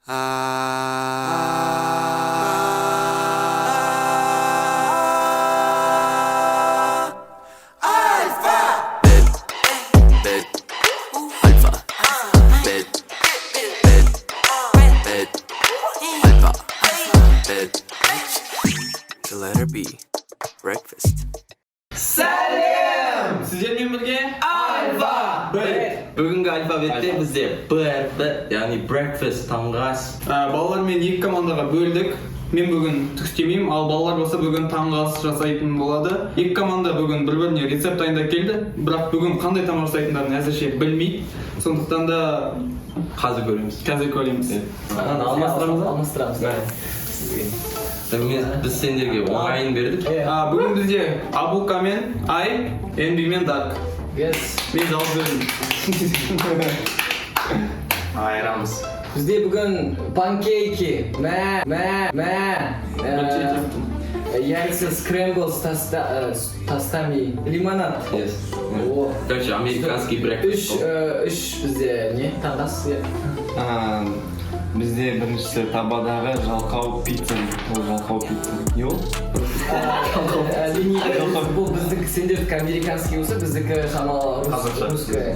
The letter B. Breakfast. Salam! Sizlerle birlikte Alfa B. Бүгінгі алфавитте бізде B, яғни breakfast, таңғы ас. Балалармен екі командаға бөлдік. Мен бүгін түк істемеймін, ал балалар болса бүгін таңғы ас жасайтын болады. Екі команда бүгін бір-біріне рецепт дайындап келді, бірақ бүгін қандай тамақ жасайтындарын әзірше білмейді. Сондықтан да Қазір көреміз. Алмастырамыз. Біз сендерге оңайын бердік. Бүгін бізде Абука мен Ай, Энби мен Дарк. Мен жалғыз бердім. Айырамыз. Бізде бүгін панкейки, яйца скрэмблс тастами, лимонад. Короче, американский breakfast. Үш бізде не? Таңғы ас. Бізде біріншісі табадағы жалқау пицца. Ол жалқау пицца. Не ол? Бұл біздікі сендердікі американский болса, біздікі шамалы русская.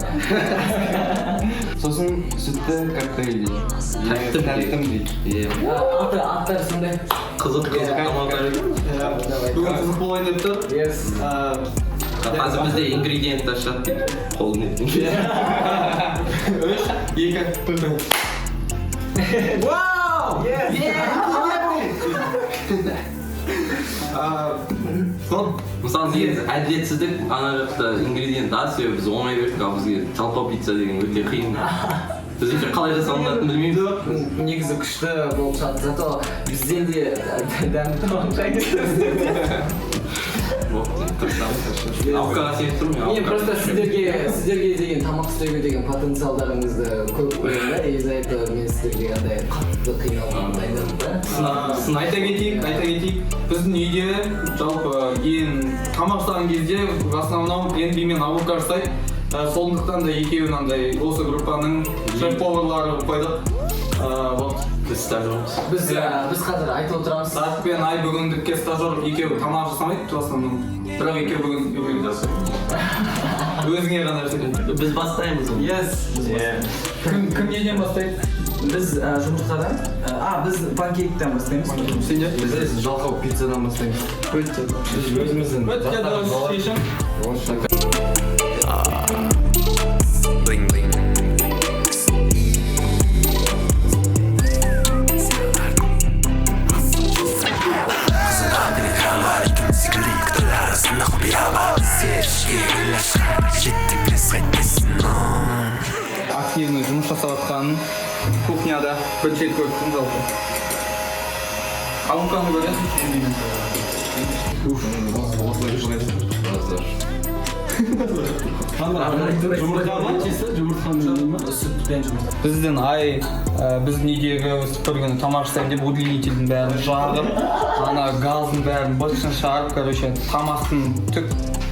Сосын сүтті коктейль дейді. Тәттім дейді. Аттар сондай. Қызық тамақтар. Бүгін қызық болайын деп тұр. Қазір бізде ингредиенттер шығады. Қолын еттің. 3, 2, 1. Вау! Мысалы сіз әділетсіздік, ана жақта ингредиент аз себебі біз оңай бердік, ал бізге жалпау пицца деген өте қиын. Біз еще қалай жасалынатынын білмейміз. Негізі күшті болып жатыр, зато бізден де дәмді тамақ Ауқаға сеніп тұрмын. мен просто сіздерге деген тамақ істеуге деген потенциалдарыңызды көп көремін да, из-за этого мен сіздерге андай қатты қиналғанын дайындадым. Айта кетейік, біздің үйде жалпы тамақ жасаған кезде в основном Энби мен Абука жасайды. Сондықтан да екеуін андай осы группаның шеф-поварлары қойдық. Біз стажермыз. Біз қазір айтып отырамыз. Дарк пен Ай бүгіндікке стажер екеуі тамақ жасамайды в основном. Бірақ екеуі бүгін үйге жасайды. Өзіңе ғана жасайды. Біз бастаймыз. Кім неден бастайды? Біз жұмыртқадан, біз панкейктен бастаймыз. Сендер? Біз жалқау пиццадан бастаймыз. Өзіміздің. Өте дұрыс шешім. Bling bling. Активный жұмыс жасап жатқанын кухняда білшет көрдім жалпы. Абуканы көресің? Бізден Ай, біздің үйдегі өстіп бір күні тамақ жасаймын деп удлинительдің бәрін жағып, ана газдың бәрін бытшын шығарып, короче, тамақтың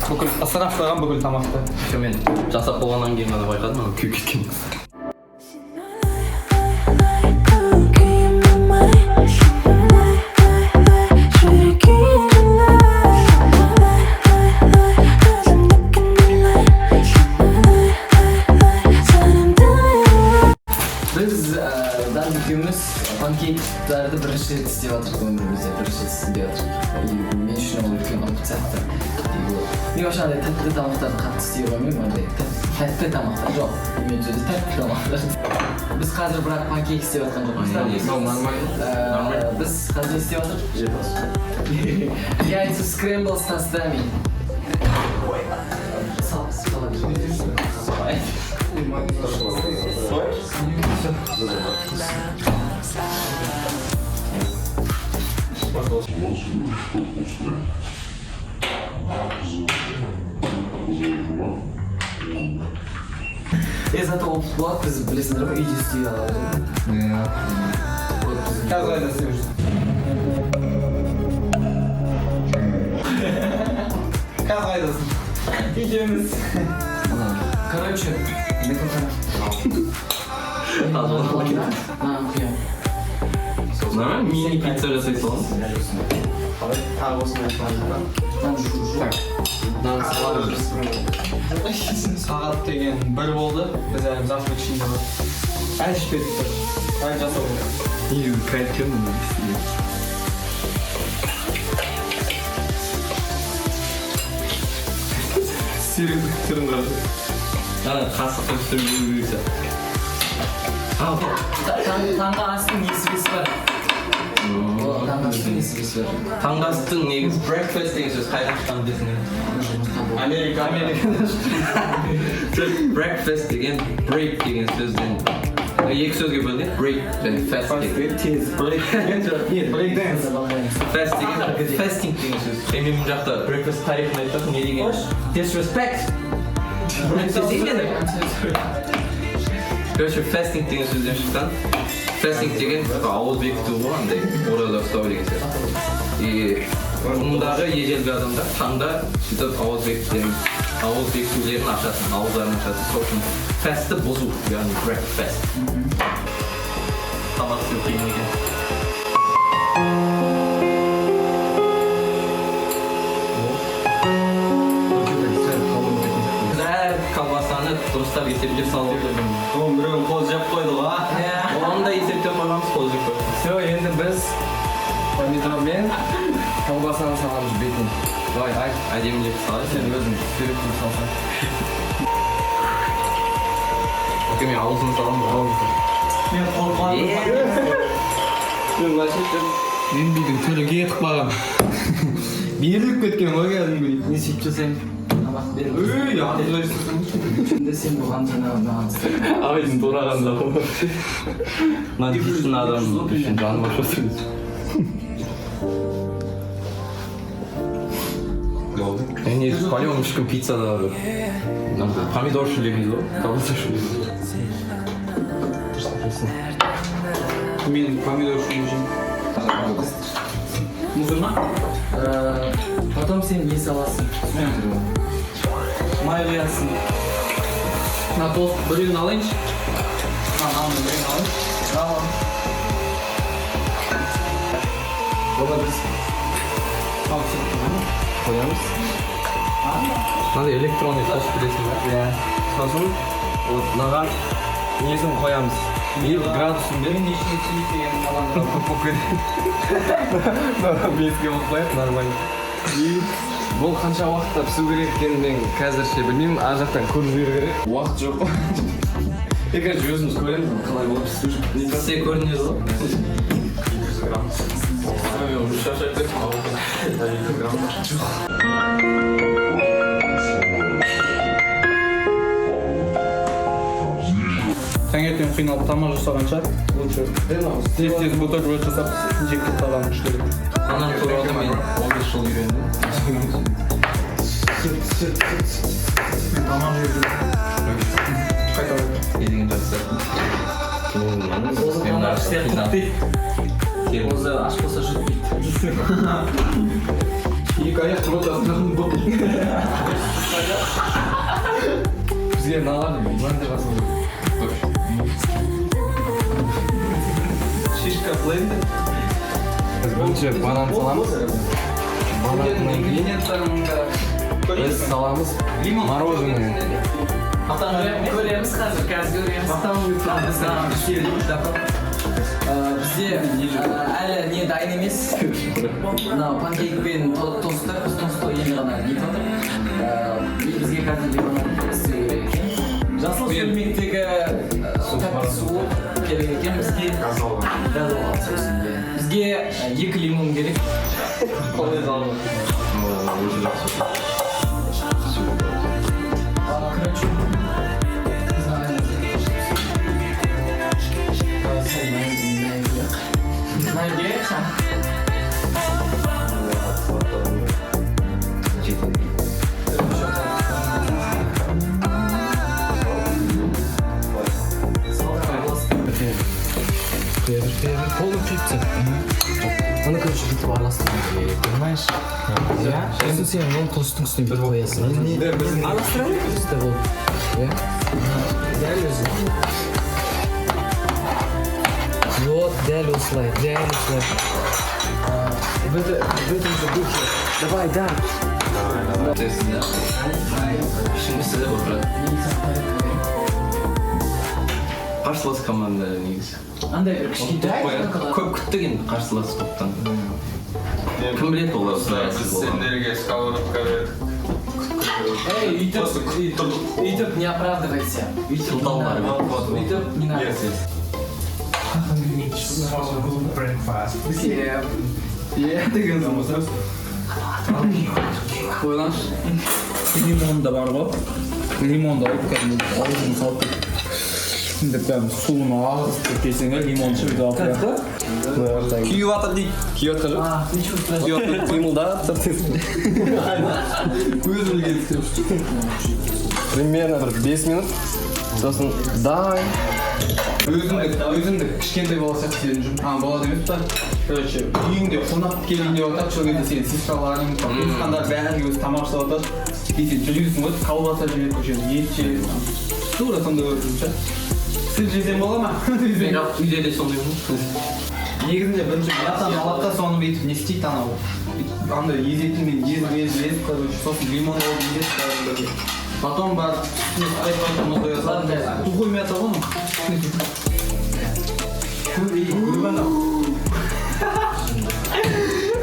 бүкіл ысырап қойған бүкіл тамақты. Мен жасап болғаннан кейін ғана байқадым, ана күйіп кеткен. Панкейктерді бірінші рет істеп жатырмыз өмірімізде, бірінші рет істеп жатырмыз. Мен үшін ол үлкен опыт сияқты. Мен вообще андай тәтті тамақтарды қатты істей қоймаймын, андай тәтті тамақтар жоқ. Мен сөзі тәтті тамақтар. Біз қазір бірақ панкейк істеп жатқан жоқпыз. Біз қазір не істеп жатырмыз? Яйца скрэмблс тастами. Зато опыт болады, біз білесіңдер ғой, үйде істей аламыз. Қазір қайда істеп жүрсің? Қазір қайдасың? Үйдеміз. Короче, микрофон. Таза Құям. Нормально? Мини пицца жасай саламыз. Тағы осындай Нан саламыз. Сағат деген 1 болды. Біз әлі завтрак ішінде бар. Әлі ішпедік бір. Әлі жасау керек. негізі кайфым сериалдық түрін қарады. Қасық өстіріп жүргізсе. Таңғы астың несібесі бар. Таңғы астың несібесі бар. Таңғы астың негізі breakfast деген сөз қайдан шыққан білесің? Америкада. Breakfast деген break деген сөзден екі сөзге бөлінеді. Break және fast деген. Тез. Брейк деген жоқ. Нет, брейк дэнс. Fast деген fasting деген сөз. Мен бұл жақта breakfast тарихын айтып не деген? Disrespect. Короче, fasting деген сөзден шыққан. Fasting деген ауыз бекіту ғой, андай ораза ұстау деген сияқты. И мұндағы ежелгі адамдар таңда сөйтіп ауыз бекітулерін ашатын, ауыздарын ашатын. Сол үшін фастты бұзу, яғни breakfast. Тамақ істеу қиын екен. Колбасаны дұрыстап есептеп салып отырмын. Оң біреуін қол жеп қойды ғой. Оны да есептеп қойғанбыз, қол жеп қойдық. Все, енді біз помидормен колбасаны саламыз бетін. Давай, айт. Әдемілеп салайын. Сен өзің суретіп салсаң. Окей, мен аузын саламын. Мен қорқамын. Енбейдің түрі кетіп қалған. Беріліп кеткен ғой кәдімгі. Не сөйтіп жасайын? Тамақ беріп. Үй, аңыз ойсызсың. Şimdi sen бұған жаңағы маған істе. Абайдың турағанда ғой. Мына дейтін адам үшін жаны баш отырмыз. Мен негізі по-любому ешкім пиццада бір помидор шүлемейді ғой, колбаса шүлемейді. Мен помидор шүлемейді. Музырма? Потом сен не саласың? Май құясың. На тост біреуін алайыншы. Нанды біреуін алайыншы. Tamam. Ола біз қоямыз. Мынандай электронный тост білесің бе? Иә. Сосын вот мынаған несін қоямыз. 1 градусын бер. Мен ешіне тиіп деген қаланды. Беске болып қояйық, нормально. И бұл қанша уақытта пісу керек екенін мен қазірше білмеймін, ар жақтан көріп жіберу керек. Уақыт жоқ. Қазір өзіміз көреміз, қалай болып пісу жүр. Сізде көрінеді ғой. Таңертең қиналып тамақ жасағанша лучше тез бутерброд жасап жеп кете аламын іштерек. Анам туралы мен 15 жыл үйрендім. Тамақ жеп жүрмін. Қайта Не деген жақсы. Өзі аш болса жұтпейді. екі аяқ ротасынан бұл. Бізге мыналарды блендер жасау керек. Шишка блендер. Біз бірінші банан саламыз. Бананның Ингредиенттарында біз саламыз мороженое. Көреміз қазір көреміз. Бізде әлі не дайын емес. Мынау панкейкпен тосты, біз тосты енді ғана нетіп жатыр. Бізге қазір ғана істеу керек екен. Жасыл сүрмектегі тәтті суы керек екен бізге. Газ алған сөзін. Бізге 2 лимон керек. қолдай залды. Өзі жақсы. Короче, не знаю. Найдешь? Полный пицца. Оны, короче, бүйтіп араластыру керек, понимаешь? Иә? Сосын сен оны тосттың үстіне бір қоясың. Араластырамын үсті бұл. Иә? Дәл өзі. Вот, дәл осылай. В этом же духе. Давай, да. Şimdi отырады. Қарсылас команда негізі. Андай бір кішкентай Көп күттік енді қарсылас топтан. Кім біледі олар Біз сендерге сковородка бердік. Эй, Ютуб не оправдывайся. Сылтаулар. Ютуб не надо. Деген замысыз. Ойланш. Лимон да бар ғой. Лимонды алып кәдімгі аузын салып деп кәдімгі суын ағызып келсең лимон шығып алып күйіп жатыр дейді. Күйіп жатқан жоқ. Ничего страшного. Күйіп жатқан қимылдап Өзі білген істеп. примерно бір 5 минут. Сосын дай. Өзіңді кішкентай бала сияқты сезініп жүрмін. Бала емес та. Короче, үйіңде қонақ келейін деп жатады, сол кезде сенің сестраларың, туысқандар бәрі өзі тамақ жасап жатады. И сен жүресің ғой, колбаса жеп көшесің, ет жеп. Тура сондай болып жүрмін. Сіз жесең бола ма? Үйде де сондай ғой. Негізінде бірінші ятан алады да соны бүйтіп не істейді анау. Андай езетімен езіп, короче, сосын лимон алып езеді. Потом барып айқайқымыз қоясың. Тухой мята ғой ну.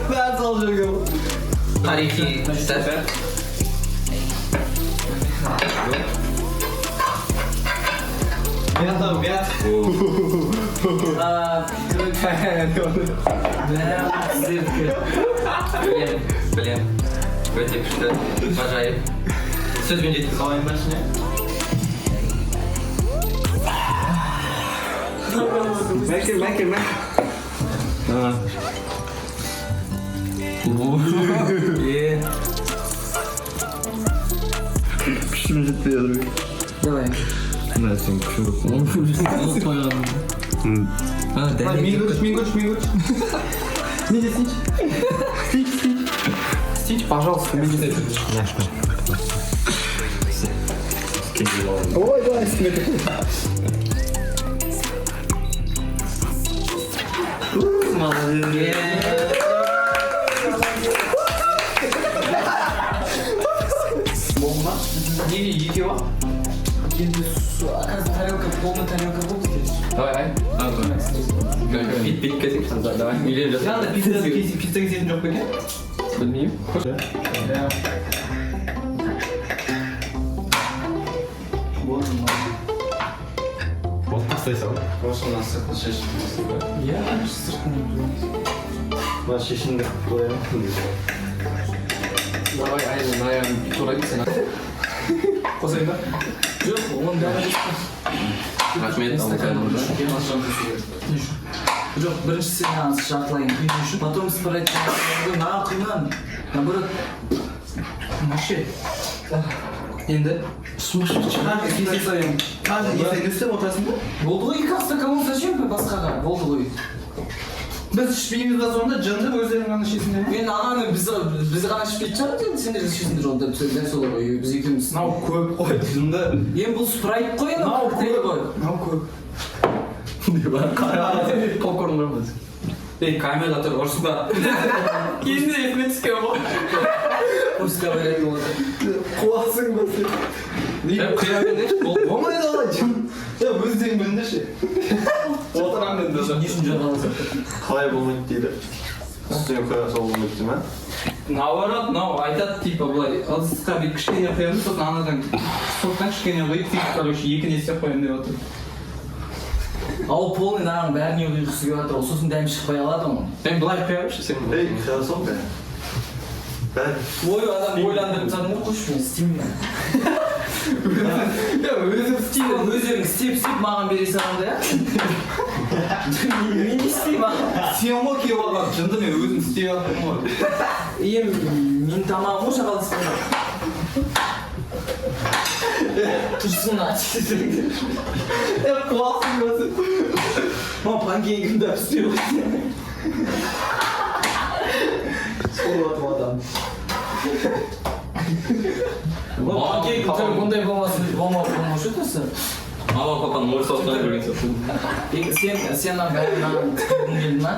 Бәрі салып жүрген ғой. Тарихи кітап. Мята. Білем. Өте күшті. Ғажайып. Сөзбен жеткізе алмаймын ба ішіне? Мәке. Күшім жетпей жатыр. Давай. Мына сен күшім жоқ. Мен көрші. Не десейші? Стич, пожалуйста, мен десейші. Ой, давай, стимет. Неге екеуі? Енді оказывается тарелка, полная тарелка болды здесь. Давай. Бит кетейік. Давай. Үйлен жатыр. Жаңағыда пицца кесетін жоқ па екен? Білмеймін. Тастай сал. Осыны сыртын шешіп. Я сыртын. Мына шешімді қоямын. Давай, аяғын турайын сен. Қосайын ба? Жоқ, оның бәрі Рахмет. жоқ, бірінші сен жартылайын құйын үшін. Потом спрайт наға құйман. Наоборот. Вообще. Енді? Сумасшедший. Кесе сайын. Сен істеп отырасың ба? Болды ғой, 2 стакан зачем басқаға? Болды ғой. Біз ішпейміз ба сонда, жынды өздерің ғана ішесіңдер ме? Мен ағаны біз ғана ішпейтін шығар енді сендер ішесіңдер онда дәл солай ғой біз екеуміз. Мынау көп қой, жынды. Енді бұл спрайт қой енді коктейль ғой. Мынау көп. Попкорн бар ма? Ей, камера тұр, ұрсыда. Кезінде есіме түскен ғой. Пуска беретін болады. Қуасың ба сен? Құя беріңдерші, Болмайды олай, жын. Өздерің біліңдерші. Отырам енді. Не үшін жағаласың? Қалай болмайды дейді. Үстіне қоя сол болмайды ма? Наоборот, мынау айтады типа былай, ыдысқа бүйтіп кішкене қоямыз, сосын анадан соттан кішкене қойып, сөйтіп, короче, екіні істеп қоямын деп отыр. Ал полный нағын бәріне ұйқысы келіп жатыр, ол сосын дәм шықпай алады оны. Мен былай қоямыншы, сен Ей, қияласың бе? Бәрі. Ой, адам ойландырып тадым ғой, қойшы мен істеймін. Өзім істеймін. Өздерің істеп маған бере салғанда, я? Мен не істеймін аға? Сен ғой келіп алған, жынды мен өзім істей жатырмын ғой. Мен тамағым ғой шағалыстың. Тұрсын açtı. Қуасың ба сен? Ama pankekimde üstüyor. Sormadım adam. Pankek tabii bunda yapamazsın. Olma şu da sen. Мама папаның орыс ауыздан көрген сияқты. Сен бәрін түкіргің келді ма?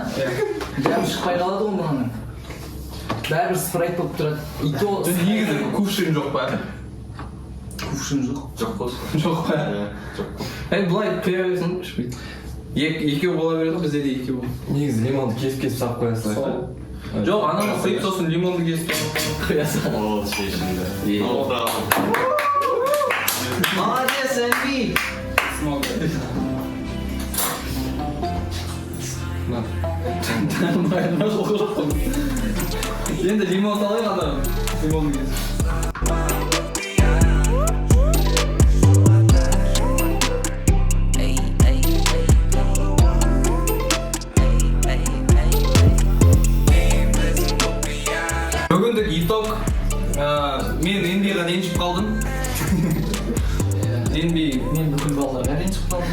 Бәрі шықпай қалады ғой мынаның. Бәрібір спрайт болып тұрады. Негізі кувшин жоқ па? Кувшин жоқ. Жоқ қой. Жоқ па? Былай құя бересің, ішпейді. Екеу бола береді, бізде де екеу бол. Негізі лимонды кесіп салып қоя салайық. Жоқ, ананы қиып сосын лимонды кесіп Қоясың. Молодец, Эмби! Енді лимон салайық ана лимонды кесіп. Бүгіндік итог, мен Энбиға ренжіп қалдым. Энби Мен бүкіл балаларға ренжіп қалдым.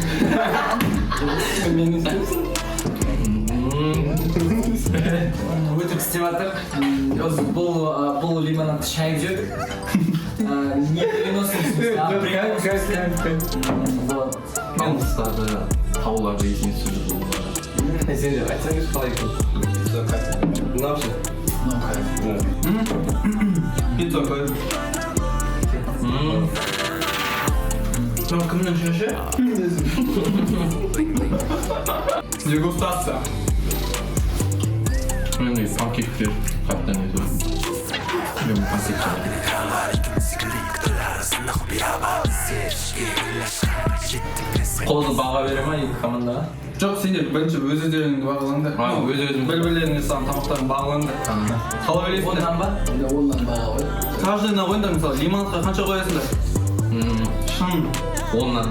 Өтіп істеп жатыр. Бұл лимонадты шайып жедік. Не приносим, а вот. Алыстағы тауларды есіне түсіріп болғаны. Сен де айтсаңыз қалай екен? Мынау ше? пицца қойып. Кімнің шеше? Дегустация. Мен де панкейктер қаттан етіп. Мен панкейк шығады. Қолды баға бере ма екі командаға? Жоқ, сендер бірінші өз-өздеріңді бағалаңдар. Өз-өзім. Бір-бірлеріне саған тамақтарын бағалаңдар. Қалай ойлайсыңдар? Оннан ба? Оннан баға ғой. Каждыйына қойыңдар, мысалы, лимонадқа қанша қоясыңдар? Шын. Оннан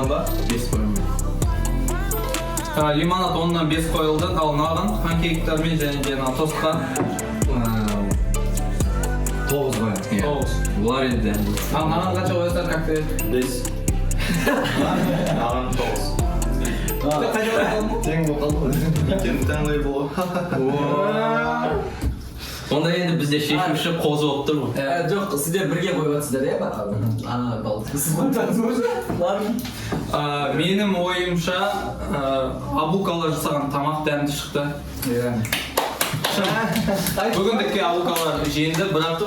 ба? 5 қоямын. Лимонад 10-нан 5 қойылды, ал мынаған панкейктармен және жаңағы тостқа 9 қоя. 9. Бұлар енді Ал мынаған қанша қоясыздар коктейль? 5. Маған 9. Тең болып қалды. Екеуін таңдай болып. Онда енді бізде шешуші қозы болып тұр ғой. Жоқ, сіздер бірге қойып жатсыздар, иә? Менің ойымша абукалар жасаған тамақ дәмді шықты. Бүгіндікке абукалар жеңді, бірақ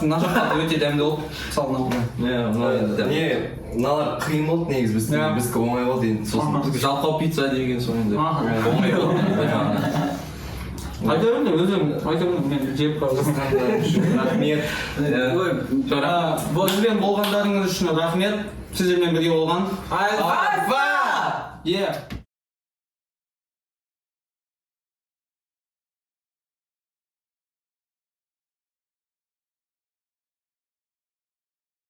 нашақат өте дәмді болып салынады. Мыналар қиын болды негізі біздікі оңай болды енді. Сосын Жалқау пицца деген соңында. Оңай болды. Айтарым мен жеп қалдым. рахмет. Бізбен болғандарыңыз үшін рахмет. Сіздермен бірге болған. Айфа!